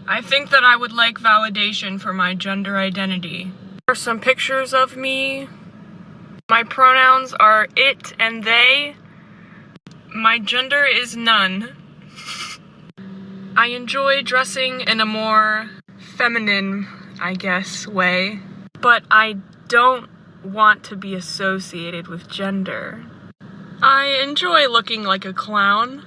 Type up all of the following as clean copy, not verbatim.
I think that I would like validation for my gender identity. Here are some pictures of me. My pronouns are it and they. My gender is none. I enjoy dressing in a more feminine, I guess, way. But I don't want to be associated with gender. I enjoy looking like a clown.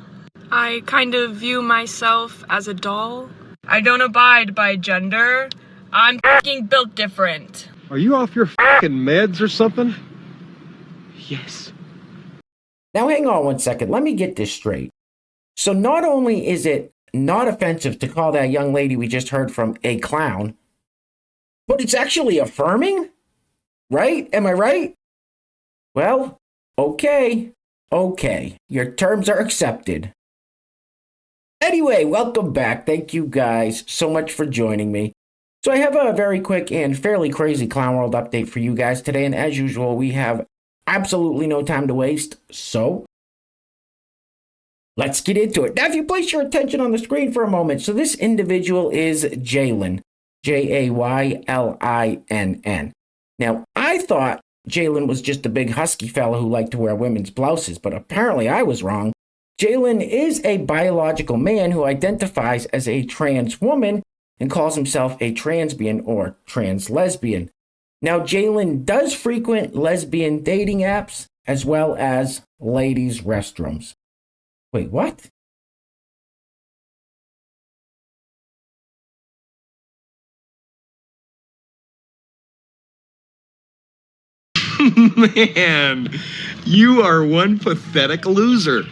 I kind of view myself as a doll. I don't abide by gender. I'm f***ing built different. Are you off your f***ing meds or something? Yes. Now hang on one second, let me get this straight. So not only is it not offensive to call that young lady we just heard from a clown, but it's actually affirming? Right? Am I right? Well, okay. Your terms are accepted. Anyway, welcome back. Thank you guys so much for joining me. So I have a very quick and fairly crazy Clown World update for you guys today. And as usual, we have absolutely no time to waste. So let's get into it. Now, if you place your attention on the screen for a moment. So this individual is Jaylin. Jaylinn. Now, I thought Jaylin was just a big husky fella who liked to wear women's blouses, but apparently I was wrong. Jaylin is a biological man who identifies as a trans woman and calls himself a transbian or trans lesbian. Now, Jaylin does frequent lesbian dating apps as well as ladies' restrooms. Wait, what? Man, you are one pathetic loser.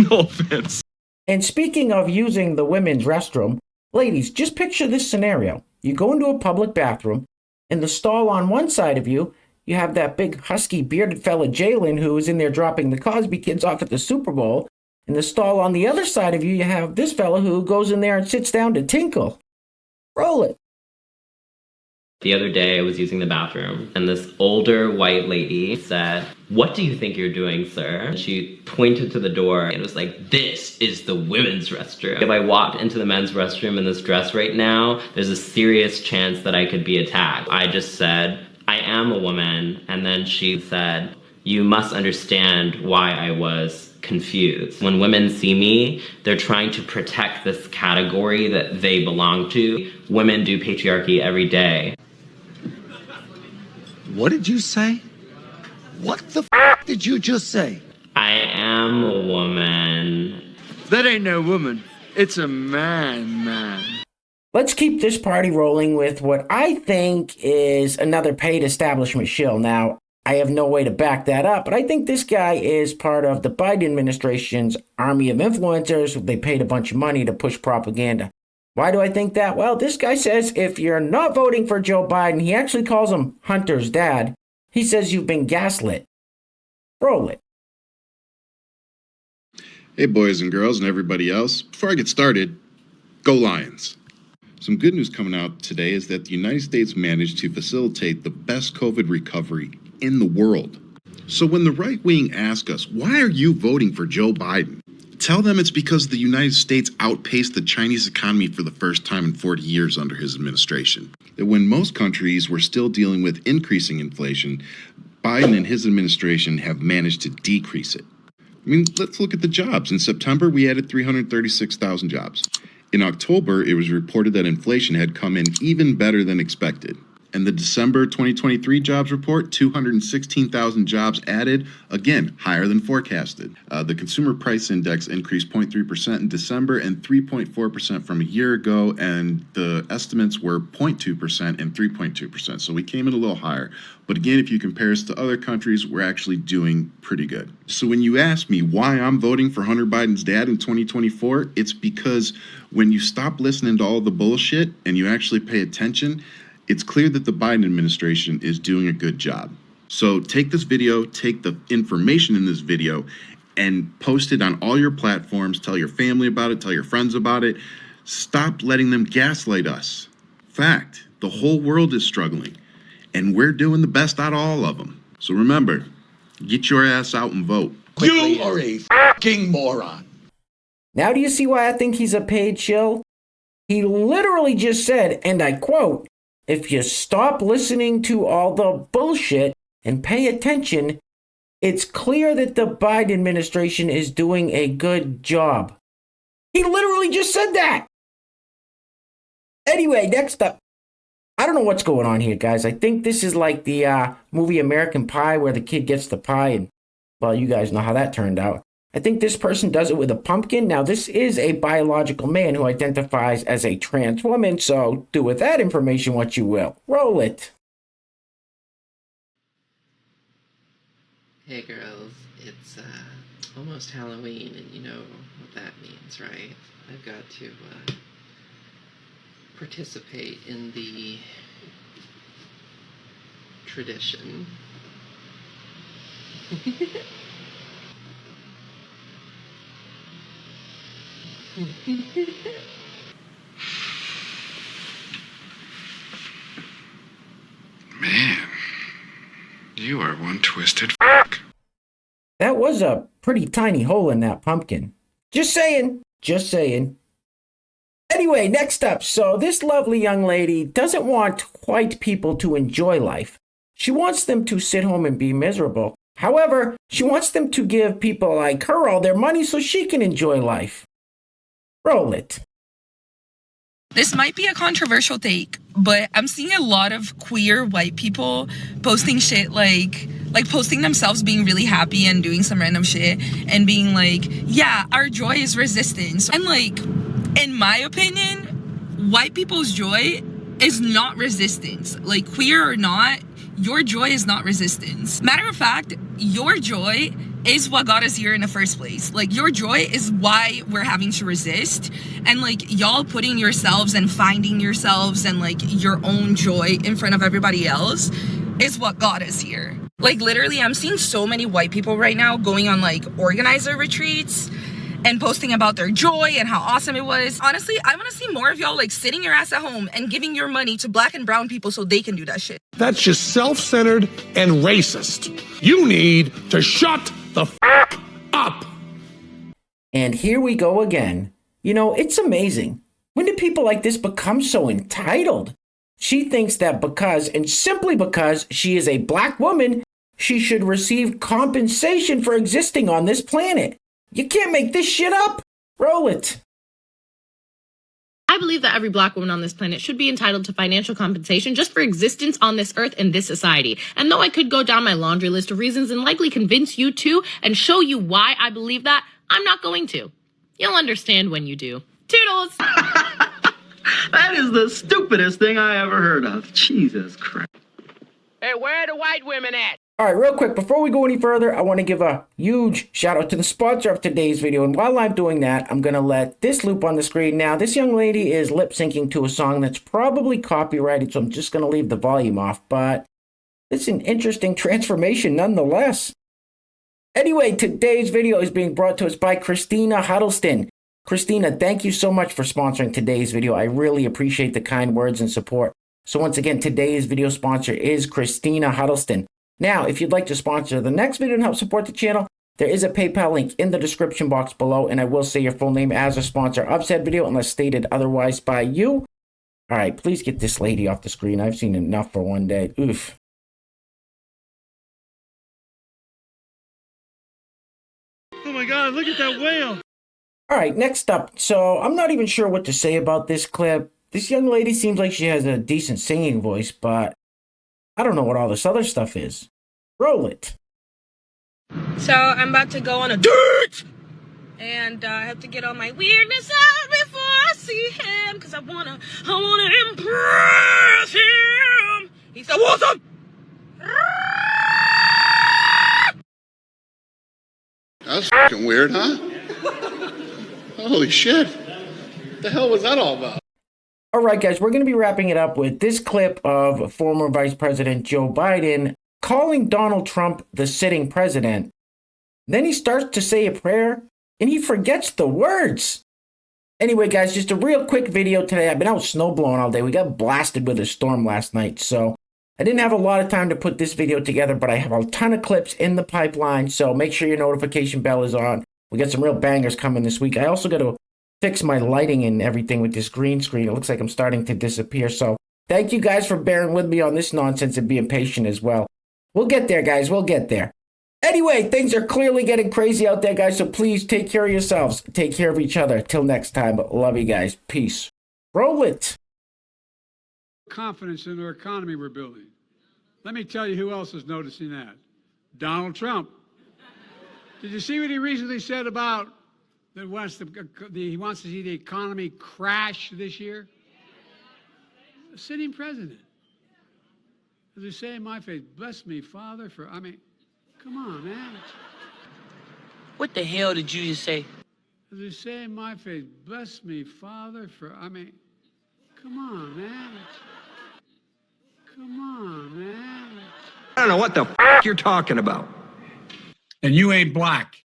No offense. And speaking of using the women's restroom, ladies, just picture this scenario. You go into a public bathroom, in the stall on one side of you, you have that big husky bearded fella Jaylin who is in there dropping the Cosby Kids off at the Super Bowl. In the stall on the other side of you, you have this fella who goes in there and sits down to tinkle. Roll it. The other day I was using the bathroom and this older white lady said, "What do you think you're doing, sir?" She pointed to the door and was like, "This is the women's restroom. If I walked into the men's restroom in this dress right now, there's a serious chance that I could be attacked." I just said, "I am a woman." And then she said, "You must understand why I was confused. When women see me, they're trying to protect this category that they belong to. Women do patriarchy every day." What did you say? What the f*** did you just say? I am a woman. That ain't no woman. It's a man. Let's keep this party rolling with what I think is another paid establishment shill. Now, I have no way to back that up, but I think this guy is part of the Biden administration's army of influencers. They paid a bunch of money to push propaganda. Why do I think that? Well, this guy says if you're not voting for Joe Biden, he actually calls him Hunter's dad. He says you've been gaslit. Roll it. Hey, boys and girls and everybody else. Before I get started, go Lions. Some good news coming out today is that the United States managed to facilitate the best COVID recovery in the world. So when the right wing asks us, why are you voting for Joe Biden? Tell them it's because the United States outpaced the Chinese economy for the first time in 40 years under his administration. That when most countries were still dealing with increasing inflation, Biden and his administration have managed to decrease it. I mean, let's look at the jobs. In September, we added 336,000 jobs. In October, it was reported that inflation had come in even better than expected. And the December 2023 jobs report, 216,000 jobs added, again, higher than forecasted. The consumer price index increased 0.3% in December and 3.4% from a year ago, and the estimates were 0.2% and 3.2%. So we came in a little higher. But again, if you compare us to other countries, we're actually doing pretty good. So when you ask me why I'm voting for Hunter Biden's dad in 2024, it's because when you stop listening to all the bullshit and you actually pay attention, it's clear that the Biden administration is doing a good job. So take this video, take the information in this video, and post it on all your platforms. Tell your family about it, tell your friends about it. Stop letting them gaslight us. Fact, the whole world is struggling, and we're doing the best out of all of them. So remember, get your ass out and vote. You are a f***ing moron. Now do you see why I think he's a paid shill? He literally just said, and I quote, "If you stop listening to all the bullshit and pay attention, it's clear that the Biden administration is doing a good job." He literally just said that. Anyway, next up. I don't know what's going on here, guys. I think this is like the movie American Pie where the kid gets the pie and, well, you guys know how that turned out. I think this person does it with a pumpkin. Now, this is a biological man who identifies as a trans woman, so do with that information what you will. Roll it. Hey girls, it's almost Halloween, and you know what that means, right? I've got to participate in the tradition. Man, you are one twisted f***. That was a pretty tiny hole in that pumpkin. Just saying. Just saying. Anyway, next up. So this lovely young lady doesn't want white people to enjoy life. She wants them to sit home and be miserable. However, she wants them to give people like her all their money so she can enjoy life. Roll it. This might be a controversial take, but I'm seeing a lot of queer white people posting shit like posting themselves being really happy and doing some random shit and being like, yeah, our joy is resistance. And like, in my opinion, white people's joy is not resistance. Like, queer or not, your joy is not resistance. Matter of fact, your joy is what got us here in the first place. Like, your joy is why we're having to resist. And like, y'all putting yourselves and finding yourselves and like your own joy in front of everybody else is what got us here. Like, literally, I'm seeing so many white people right now going on like organizer retreats and posting about their joy and how awesome it was. Honestly, I want to see more of y'all like sitting your ass at home and giving your money to black and brown people so they can do that shit. That's just self-centered and racist. You need to shut the f*** up. And here we go again. You know, it's amazing. When did people like this become so entitled? She thinks that because, and simply because, she is a black woman, she should receive compensation for existing on this planet. You can't make this shit up. Roll it. I believe that every black woman on this planet should be entitled to financial compensation just for existence on this earth in this society. And though I could go down my laundry list of reasons and likely convince you to and show you why I believe that, I'm not going to. You'll understand when you do. Toodles! That is the stupidest thing I ever heard of. Jesus Christ. Hey, where are the white women at? All right, real quick, before we go any further, I want to give a huge shout out to the sponsor of today's video. And while I'm doing that, I'm going to let this loop on the screen. Now, this young lady is lip syncing to a song that's probably copyrighted, so I'm just going to leave the volume off. But it's an interesting transformation nonetheless. Anyway, today's video is being brought to us by Christina Huddleston. Christina, thank you so much for sponsoring today's video. I really appreciate the kind words and support. So once again, today's video sponsor is Christina Huddleston. Now, if you'd like to sponsor the next video and help support the channel, there is a PayPal link in the description box below, and I will say your full name as a sponsor of said video unless stated otherwise by you. All right, please get this lady off the screen. I've seen enough for one day. Oof. Oh my God, look at that whale. All right, next up. So I'm not even sure what to say about this clip. This young lady seems like she has a decent singing voice, but I don't know what all this other stuff is. Roll it. So I'm about to go on a date, and I have to get all my weirdness out before I see him, because I wanna impress him. He's so awesome. That's fucking weird, huh? Holy shit. What the hell was that all about? All right, guys, we're going to be wrapping it up with this clip of former Vice President Joe Biden calling Donald Trump the sitting president. Then he starts to say a prayer, and he forgets the words. Anyway, guys, just a real quick video today. I've been out snowblowing all day. We got blasted with a storm last night, so I didn't have a lot of time to put this video together, but I have a ton of clips in the pipeline, so make sure your notification bell is on We got some real bangers coming this week. I also got to fix my lighting and everything with this green screen. It looks like I'm starting to disappear. So thank you guys for bearing with me on this nonsense and being patient as well. We'll get there, guys. We'll get there. Anyway, things are clearly getting crazy out there, guys. So please take care of yourselves. Take care of each other. Till next time. Love you guys. Peace. Roll it. Confidence in our economy we're building. Let me tell you who else is noticing that. Donald Trump. Did you see what he recently said about that he wants to see the economy crash this year? A sitting president. As they say in my faith, bless me, Father, for, I mean, come on, man. What the hell did you just say? As they say in my faith, bless me, Father, for, I mean, come on, man. Come on, man. I don't know what the f*** you're talking about. And you ain't black.